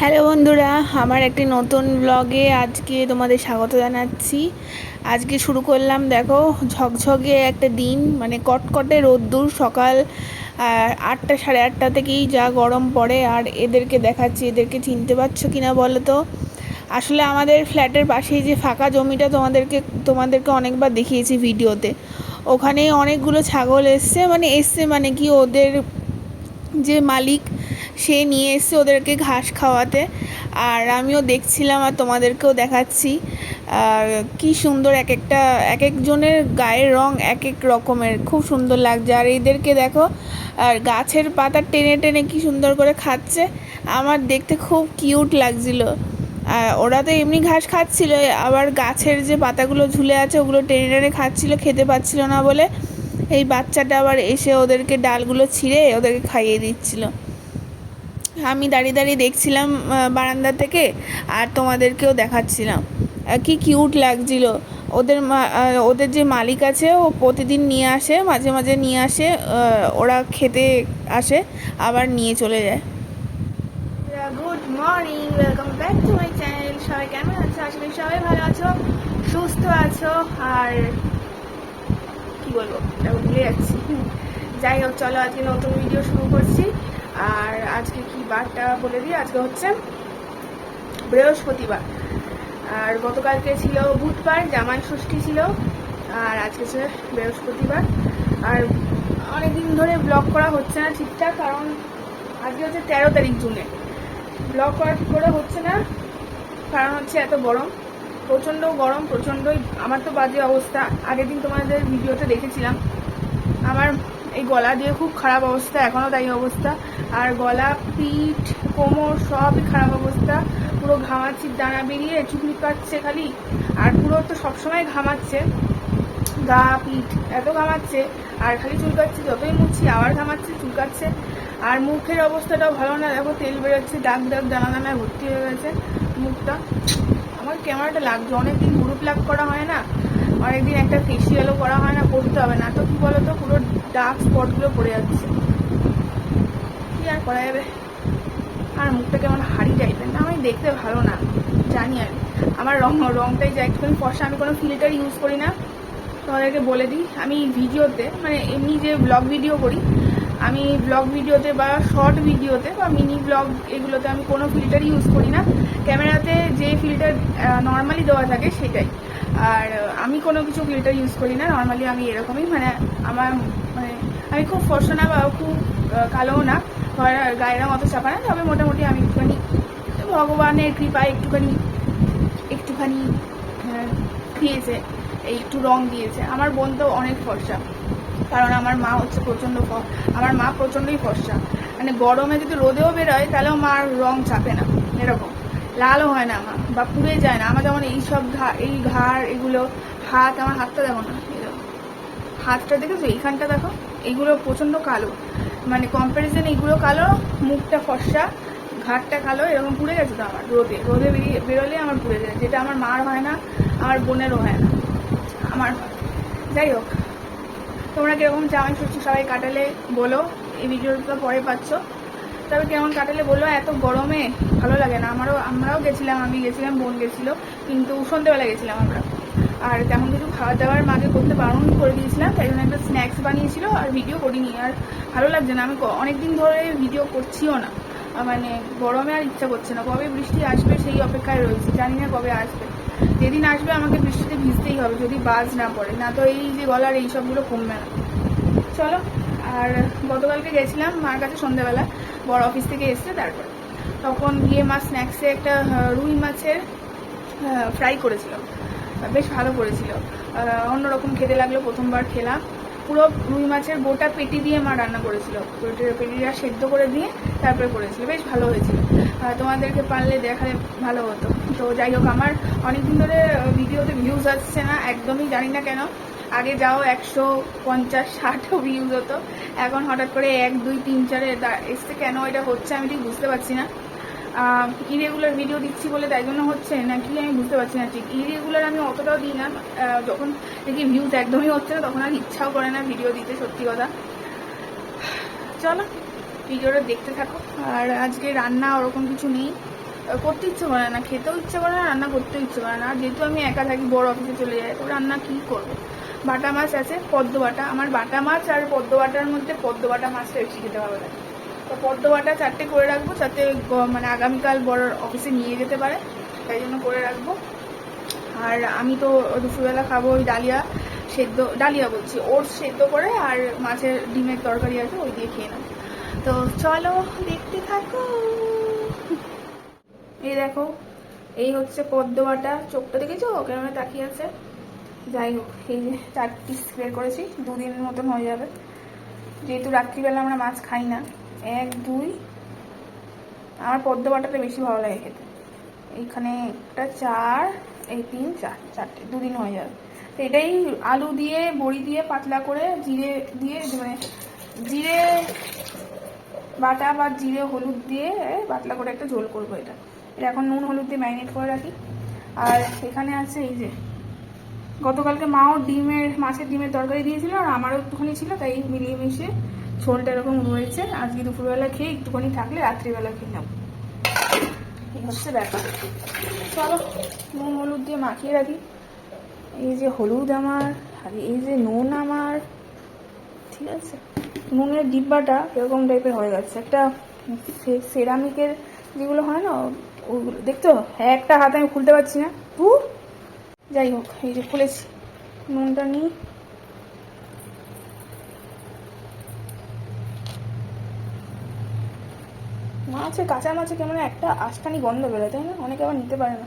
Hello বন্ধুরা, আমার একটি নতুন ব্লগে আজকে তোমাদের স্বাগত জানাচ্ছি। আজকে শুরু করলাম, দেখো ঝকঝকে একটা দিন, মানে কটকটে রোদ্দুর। সকাল 8টা সাড়ে 8টা থেকেই যা গরম পড়ে। আর এদেরকে দেখাচ্ছি, এদেরকে চিনতে পারছো কিনা বলো তো। আসলে আমাদের ফ্ল্যাটের পাশেই যে ফাঁকা জমিটা তোমাদেরকে অনেকবার দেখিয়েছি ভিডিওতে, ওখানে অনেকগুলো ছাগল এসছে মানে কি, ওদের যে মালিক সে নিয়ে এসছে ওদেরকে ঘাস খাওয়াতে। আর আমিও দেখছিলাম আর তোমাদেরকেও দেখাচ্ছি। আর কি সুন্দর, এক একজনের গায়ের রং এক এক রকমের, খুব সুন্দর লাগছে। আর এদেরকে দেখো, আর গাছের পাতা টেনে টেনে কি সুন্দর করে খাচ্ছে, আমার দেখতে খুব কিউট লাগছিল। ওরা তো এমনি ঘাস খাচ্ছিল, আবার গাছের যে পাতাগুলো ঝুলে আছে ওগুলো টেনে টেনে খাচ্ছিল, খেতে পাচ্ছিল না বলে এই বাচ্চাটা আবার এসে ওদেরকে ডালগুলো ছিঁড়ে ওদেরকে খাইয়ে দিচ্ছিল। আমি দাঁড়িয়ে দাঁড়িয়ে দেখছিলাম বারান্দা থেকে, আর তোমাদেরকেও দেখাচ্ছিলাম। কি কিউট লাগছিল। ওদের যে মালিক আছে ও প্রতিদিন নিয়ে আসে, মাঝে মাঝে নিয়ে আসে, ওরা খেতে আসে আবার নিয়ে চলে যায়। Good morning, welcome back to my channel. সবাই কেমন আছো? আশা করি সবাই ভালো আছো, সুস্থ আছো। আর কি বলবো, ভুলে যাচ্ছি। যাই হোক, চলো আজকে নতুন ভিডিও শুরু করছি। আর আজকে কি বারটা বলে দিই, আজকে হচ্ছে বৃহস্পতিবার। আর গতকালকে ছিল বুধবার, জামাই ষষ্ঠী ছিল। আর আজকে হচ্ছে বৃহস্পতিবার। আর অনেকদিন ধরে ব্লগ করা হচ্ছে না ঠিকঠাক, কারণ আজকে হচ্ছে 13 তারিখ জুনে। ব্লগ করা ঠিক করে হচ্ছে না, কারণ হচ্ছে এত গরম, প্রচণ্ড গরম, প্রচণ্ডই। আমার তো বাজে অবস্থা, আগের দিন তোমাদের ভিডিওতে দেখেছিলাম। আমার এই গলা দিয়ে খুব খারাপ অবস্থা, এখনও তাই অবস্থা। আর গলা, পিঠ, কোমর সবই খারাপ অবস্থা। পুরো ঘামাচ্ছি, দানা বেরিয়ে চুকনি কাটছে খালি। আর পুরো তো সবসময় ঘামাচ্ছে, গা পিঠ এত ঘামাচ্ছে। আর খালি চুলকাচ্ছে, যতই মুছছি আবার ঘামাচ্ছে, চুলকাচ্ছে। আর মুখের অবস্থাটাও ভালো না, দেখো তেল বেরোচ্ছে, দাগ দাগ দানা দানায় ভর্তি হয়ে গেছে মুখটা। আমার ক্যামেরাটা লাগছে, অনেকদিন গ্রুপ লাগ করা হয় না, অনেকদিন একটা ফেসিয়ালও করা হয় না, করতে হবে না তো। কি বলো তো, পুরো ডার্ক স্পটগুলো পড়ে যাচ্ছে, কি আর করা যাবে। আর মুখটা কেমন হাড়ি টাইপের না, আমি দেখতে ভালো না জানি। আর আমার রংটাই যা একটুখানি ফর্সা। আমি কোনো ফিল্টার ইউজ করি না, তোমাদেরকে বলে দিই। আমি ভিডিওতে, মানে এমনি যে ব্লগ ভিডিও করি, আমি ব্লগ ভিডিওতে বা শর্ট ভিডিওতে বা মিনি ব্লগ, এগুলোতে আমি কোনো ফিল্টার ইউজ করি না। ক্যামেরাতে যে ফিল্টার নর্মালি দেওয়া থাকে সেটাই। আর আমি কোনো কিছু ফিল্টার ইউজ করি না, নর্মালি আমি এরকমই। আমার আমি খুব ফর্সা না বা খুব কালোও না, গায়ের রঙ অত চাপা না, তবে মোটামুটি আমি একটুখানি ভগবানের কৃপায় একটুখানি দিয়েছে, এই একটু রং দিয়েছে। আমার বোন তো অনেক ফর্সা, কারণ আমার মা হচ্ছে আমার মা প্রচণ্ডই ফর্সা। মানে গরমে যদি রোদেও বেরোয় তাহলেও মার রং চাপে না, এরকম লালও হয় না আমার, বা পুড়ে যায় না আমার। যেমন এইসব এই ঘাড়, এগুলো আমার হাতটা দেখো না, হাতটা দেখেছো, এইখানটা দেখো, এইগুলো প্রচণ্ড কালো। মানে কম্প্যারিজন এইগুলো কালো, মুখটা ফর্সা, ঘাটটা কালো, এরকম পুড়ে গেছে তো আমার। রোদে বেরোলে আমার পুড়ে যায়, যেটা আমার মার হয় না, আমার বোনেরও হয় না, আমার হয়। যাই হোক, তোমরা কীরকম জামাই ষষ্ঠী সবাই কাটালে বলো, এই ভিডিওটা পরে পাচ্ছ। তবে কেমন কাটালে বললো, এত গরমে ভালো লাগে না। আমরাও গেছিলাম, আমি গেছিলাম, বোন গেছিলো, কিন্তু সন্ধ্যেবেলা গেছিলাম আমরা। আর তেমন কিছু খাওয়া দাওয়ার মাঝে করতে বারণ করে দিয়েছিলাম, তাই জন্য একটা স্ন্যাক্স বানিয়েছিল, আর ভিডিও করিনি। আর ভালো লাগছে না, আমি অনেকদিন ধরে ভিডিও করছিও না। মানে গরমে আর ইচ্ছা করছে না। কবে বৃষ্টি আসবে সেই অপেক্ষায় রয়েছে, জানি না কবে আসবে। যেদিন আসবে আমাকে বৃষ্টিতে ভিজতেই হবে, যদি বাজ না পড়ে, না তো এই যে গলার এই সবগুলো কমবে না। চলো। আর গতকালকে গেছিলাম মার কাছে সন্ধ্যাবেলা, বড় অফিস থেকে এসছে, তারপর তখন গিয়ে মা স্ন্যাক্সে একটা রুই মাছের ফ্রাই করেছিল, বেশ ভালো করেছিল, অন্যরকম খেতে লাগলো। প্রথমবার খেলাম। পুরো রুই মাছের গোটা পেটি দিয়ে মা রান্না করেছিল, পেটিটা সেদ্ধ করে দিয়ে তারপরে করেছিল, বেশ ভালো হয়েছিল। তোমাদেরকে পারলে দেখালে ভালো হতো। তো যাই হোক, আমার অনেকদিন ধরে ভিডিওতে ভিউজ আসছে না, একদমই জানি না কেন। আগে যাও 150-160 ভিউজ হতো, এখন হঠাৎ করে 1, 2, 3, 4 এসছে। কেন এটা হচ্ছে আমি ঠিক বুঝতে পারছি না। ইরেগুলার ভিডিও দিচ্ছি বলে তাই জন্য হচ্ছে নাকি আমি বুঝতে পারছি না ঠিক। ইরেগুলার আমি অতটাও দিই না, যখন দেখি ভিউজ একদমই হচ্ছে না তখন আর ইচ্ছাও করে না ভিডিও দিতে, সত্যি কথা। চলো ভিডিওটা দেখতে থাকো। আর আজকে রান্না ওরকম কিছু নেই, করতে ইচ্ছে করে না, খেতেও ইচ্ছে করে না, রান্না করতেও ইচ্ছে করে না। আর যেহেতু আমি একা থাকি, বড় অফিসে চলে যাই, তো রান্না কী করবো। বাটা মাছ আছে, পদ্ম বাটা। আমার বাটা মাছ আর পদ্ম বাটার মধ্যে পদ্ম বাটা মাছটা বেশি খেতে ভালো লাগে। তো পদ্ম বাটা 4টে করে রাখবো, যাতে মানে আগামীকাল বড় অফিসে নিয়ে যেতে পারে, তাই জন্য করে রাখবো। আর আমি তো দুপুরবেলা খাবো ওই ডালিয়া বলছি, ওটস সেদ্ধ করে, আর মাছের ডিমের তরকারি আছে, ওই দিয়ে খেয়ে নেবো। তো চলো দেখতে থাকো। এই দেখো, এই হচ্ছে পদ্ম বাটা। চোখটা দেখেছো কেমন তাকিয়ে আছে? যাই হোক, এই যে 4 পিস বের করেছি, 2 দিনের মতন হয়ে যাবে, যেহেতু রাত্রিবেলা আমরা মাছ খাই না। 1 2, আমার পদ্ম বাটাটা বেশি ভালো লাগে খেতে। এইখানে একটা 4, এই 3 4, 4টে, 2 দিন হয়ে যাবে। তো এটাই আলু দিয়ে, বড়ি দিয়ে, পাতলা করে জিরে দিয়ে, মানে জিরে বাটা বা জিরে হলুদ দিয়ে পাতলা করে একটা ঝোল করবো। এটা এখন নুন হলুদ দিয়ে ম্যারিনেট করে রাখি। আর এখানে আছে এই যে, গতকালকে মাও মাছের ডিমের তরকারি দিয়েছিল, আর আমারও একটুখানি ছিল, তাই মিলিয়ে মিশিয়ে ঝোলটা এরকম রয়েছে। আজকে দুপুরবেলা খেয়ে একটুখানি থাকলে রাত্রিবেলা খেয়ে নেব, এই হচ্ছে ব্যাপার। চলো নুন হলুদ দিয়ে মাখিয়ে রাখি। এই যে হলুদ আমার, আর এই যে নুন আমার, ঠিক আছে। নুনের ডিব্বাটা এরকম টাইপের হয়ে গেছে, একটা সেরামিকের যেগুলো হয় না, ওগুলো দেখতো, একটা হাতে আমি খুলতে পারছি না। যাই হোক, এই যে খুলেছি, নুনটা নিই। কাঁচা মাছে কেমন একটা আষ্টানি গন্ধ বেরোয়, তাই না? অনেকে আবার নিতে পারে না।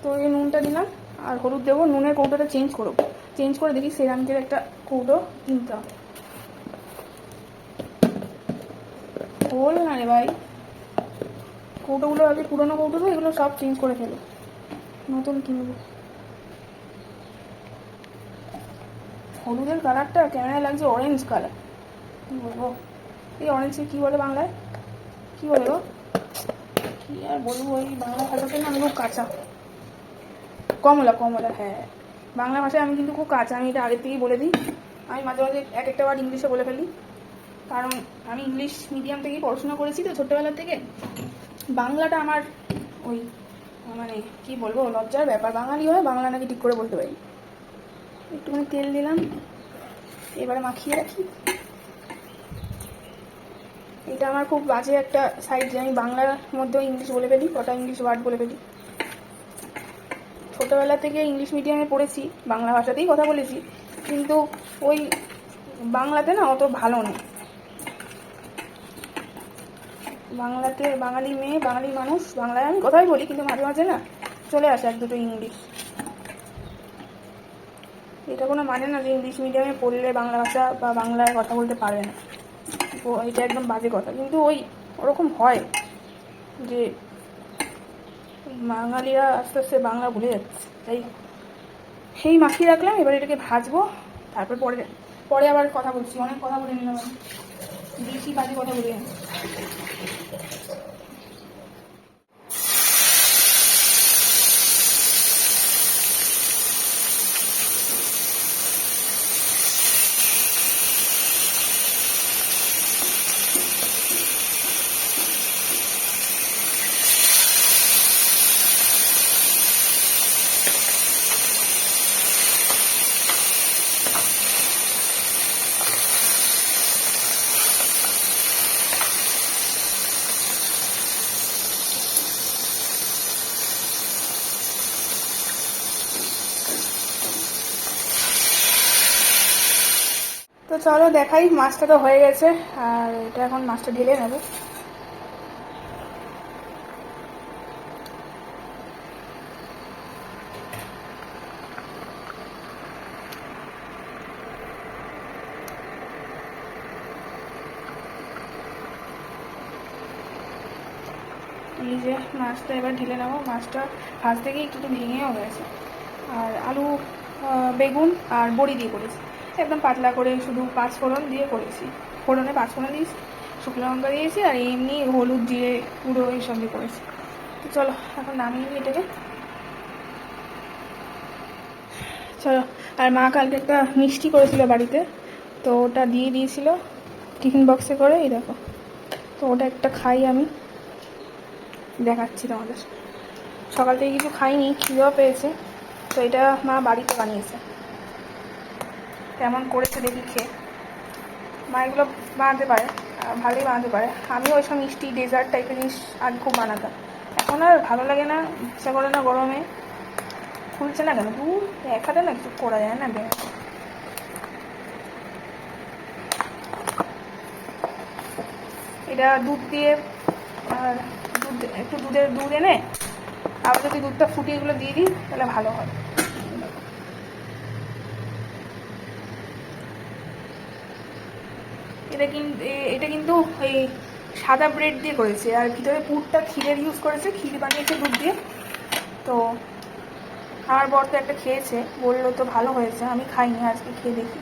তো এই নুনটা দিলাম, আর হলুদ দেবো। নুনের কৌটোটা চেঞ্জ করে দেখি সেরামিকের একটা কৌটো কিনতে হবে। খোল না রে ভাই, কৌটোগুলো আগে পুরোনো কৌটো, তো এগুলো সব চেঞ্জ করে ফেলো, নতুন কিনবো। হলুদের কালারটা ক্যামেরায় লাগছে অরেঞ্জ কালার, কী বলবো। এই অরেঞ্জকে কী বলে বাংলায়, কী বলে গো? কী আর বলবো, এই বাংলা ভাষাতে না আমি খুব কাঁচা। কমলা, হ্যাঁ, বাংলা ভাষায় আমি কিন্তু খুব কাঁচা। আমি এটা আগের থেকেই বলে দিই। আমি মাঝে মাঝে একটা ওয়ার্ড ইংলিশে বলে ফেলি, কারণ আমি ইংলিশ মিডিয়াম থেকেই পড়াশোনা করেছি, তো ছোট্টবেলার থেকে। বাংলাটা আমার ওই, মানে কি বলবো, লজ্জার ব্যাপার। বাঙালি হয়ে বাংলা নাকি ঠিক করে বলতে পারি। একটুখানি তেল দিলাম, এবারে মাখিয়ে রাখি। এটা আমার খুব বাজে একটা সাইড, যে আমি বাংলার মধ্যেও ইংলিশ বলে ফেলি, কটা ইংলিশ ওয়ার্ড বলে ফেলি। ছোটোবেলা থেকে ইংলিশ মিডিয়ামে পড়েছি, বাংলা ভাষাতেই কথা বলেছি, কিন্তু ওই বাংলাতে না অত ভালো নেই। বাংলাতে বাঙালি মেয়ে, বাঙালি মানুষ, বাংলায় আমি কথাই বলি, কিন্তু মাঝে মাঝে না চলে আসে 1 2 ইংলিশ। এটা কোনো মানে না যে ইংলিশ মিডিয়ামে পড়লে বাংলা ভাষা বা বাংলায় কথা বলতে পারবে না, এটা একদম বাজে কথা। কিন্তু ওরকম হয় যে বাঙালিরা আস্তে আস্তে বাংলা ভুলে যাচ্ছে। তাই সেই মাখিয়ে রাখলাম, এবার এটাকে ভাজবো, তারপর পরে আবার কথা বলছি। অনেক কথা বলে নিলাম, বেশি বাজে কথা বলে। তো চলো দেখাই, মাছটা তো হয়ে গেছে, আর এটা এখন মাছটা ঢেলে নেবো। এই যে মাছটা এবার ঢেলে নেবো। মাছটা ভাজতে গিয়ে একটু ভেঙেও গেছে। আর আলু, বেগুন আর বড়ি দিয়ে করেছি, একদম পাতলা করে, শুধু 5 ফোড়ন দিয়ে করেছি। ফোড়নে 5 ফোড়ন দিয়েছি, শুকনো লঙ্কা দিয়েছি, আর এমনি হলুদ জিরে পুরো এইসব দিয়ে করেছি। তো চলো এখন নামিয়ে নিই এটাকে। চলো। আর মা কালকে একটা মিষ্টি করেছিল বাড়িতে, তো ওটা দিয়ে দিয়েছিল টিফিন বক্সে করে, এই দেখো। তো ওটা একটা খাই আমি, দেখাচ্ছি তোমাদের। সকাল থেকে কিছু খাইনি, খিদেও পেয়েছে, তো এটা মা বাড়িতে বানিয়েছে। কেমন করেছে দেখি খেয়ে। মা এগুলো বানাতে পারে, ভালোই বানাতে পারে। আমিও ওইসব মিষ্টি ডেজার্ট টাইপের জিনিস আগে খুব বানাতাম, এখন আর ভালো লাগে না, ইচ্ছা করে না। গরমে খুলছে না কেন, দূর এক হাতে না কিছু করা যায় না। এটা দুধ দিয়ে, আর একটু দুধ এনে আবার যদি দুধটা ফুটিয়ে এগুলো দিয়ে দিই তাহলে ভালো হয়। এটা কিন্তু এই সাদা ব্রেড দিয়ে করেছে, আর ভিতরে পুরটা ক্ষীরের ইউজ করেছে, ক্ষীর বানিয়েছে দুধ দিয়ে। তো আমার বর তো একটা খেয়েছে, বললো তো ভালো হয়েছে, আমি খাইনি, আজকে খেয়ে দেখি।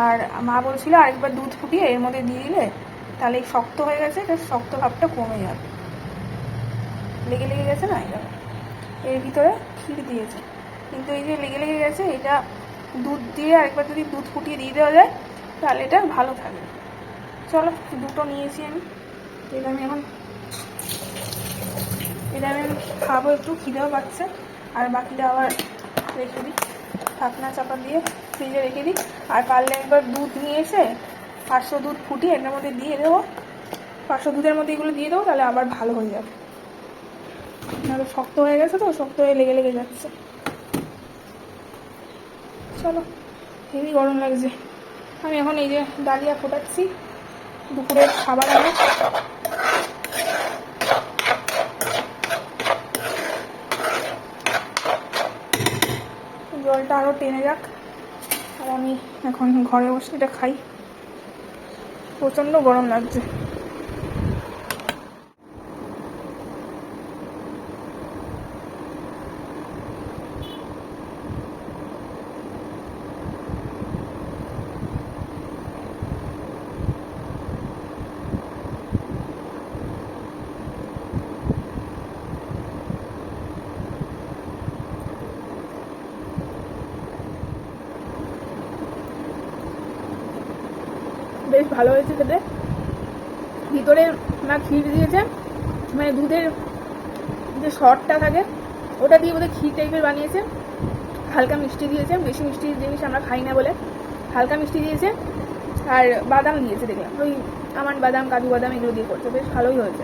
আর মা বলছিল আরেকবার দুধ ফুটিয়ে এর মধ্যে দিয়ে দিলে তাহলে শক্ত হয়ে গেছে, এটা শক্ত ভাবটা কমে যাবে। লেগে লেগে গেছে না, এটা এর ভিতরে ক্ষীর দিয়েছে, কিন্তু এই যে লেগে লেগে গেছে, এটা দুধ দিয়ে আরেকবার যদি দুধ ফুটিয়ে দিয়ে দেওয়া যায় তাহলে এটা ভালো থাকবে। চলো, দুটো নিয়েছি আমি, এটা আমি খাবো, একটু খিদেও পাচ্ছে। আর বাকিটা আবার রেখে দিই, ঢাকনা চাপা দিয়ে ফ্রিজে রেখে দিই। আর পারলে একবার দুধ নিয়ে এসে 500 দুধ ফুটিয়ে এটার মধ্যে দিয়ে দেবো, 500 দুধের মধ্যে এগুলো দিয়ে দেবো, তাহলে আবার ভালো হয়ে যাবে। নাহলে শক্ত হয়ে গেছে, তো শক্ত হয়ে লেগে লেগে যাচ্ছে। চলো, হেভি গরম লাগছে। আমি এখন এই যে ডালিয়া ফোটাচ্ছি, দুপুরের খাবার আগে। জলটা আরও টেনে যাক, আর আমি এখন ঘরে বসে এটা খাই। প্রচণ্ড গরম লাগছে। বেশ ভালো হয়েছে খেতে। ভিতরে মা ক্ষীর দিয়েছে, মানে দুধের যে শর্টটা থাকে ওটা দিয়ে বোধহয় ক্ষীর টাইপের বানিয়েছে। হালকা মিষ্টি দিয়েছে, বেশি মিষ্টি জিনিস আমরা খাই না বলে হালকা মিষ্টি দিয়েছে। আর বাদাম দিয়েছে, দেখলাম ওই আমন্ড বাদাম, কাজু বাদাম এগুলো দিয়ে করছে, বেশ ভালোই হয়েছে।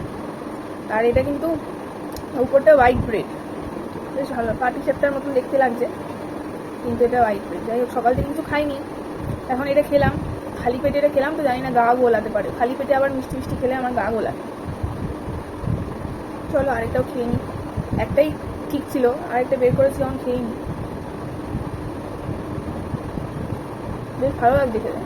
আর এটা কিন্তু উপরটা হোয়াইট ব্রেড, বেশ ভালো, পাটি সাপটার মতন দেখতে লাগছে, কিন্তু এটা হোয়াইট ব্রেড। যাই হোক, সকাল থেকে কিছু খাইনি, এখন এটা খেলাম, খালি পেটে এটা খেলাম, তো জানি না গা গোলাতে পারে। খালি পেটে আবার মিষ্টি মিষ্টি খেলে আমার গা গোলাতে। চলো আরেকটাও খেয়ে নিই, একটাই ঠিক ছিল, আরেকটা বের করেছি, এখন খেয়ে নিই। বেশ ভালো লাগছে খেতে।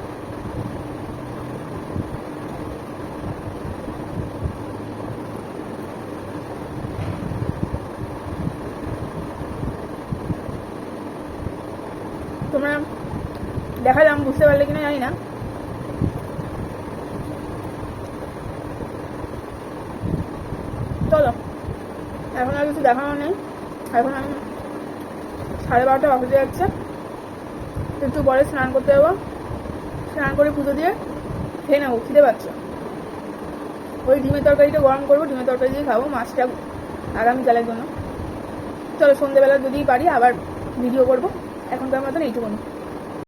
তোমরা দেখালাম, বুঝতে পারলে কিনা জানি না। চলো, এখন আর কিছু দেখানো নেই, এখন আমি 12:30 অফিসে যাচ্ছে, একটু পরে স্নান করতে যাবো, স্নান করে পুজো দিয়ে খেয়ে নেবো, খিদে পাচ্ছে। ওই ডিমের তরকারিটা গরম করবো, ডিমের তরকারি দিয়ে খাবো, মাছটা আগামীকালের জন্য। চলো, সন্ধ্যেবেলা যদি পারি আবার ভিডিও করবো, এখনকার মতন এইটুকুনি।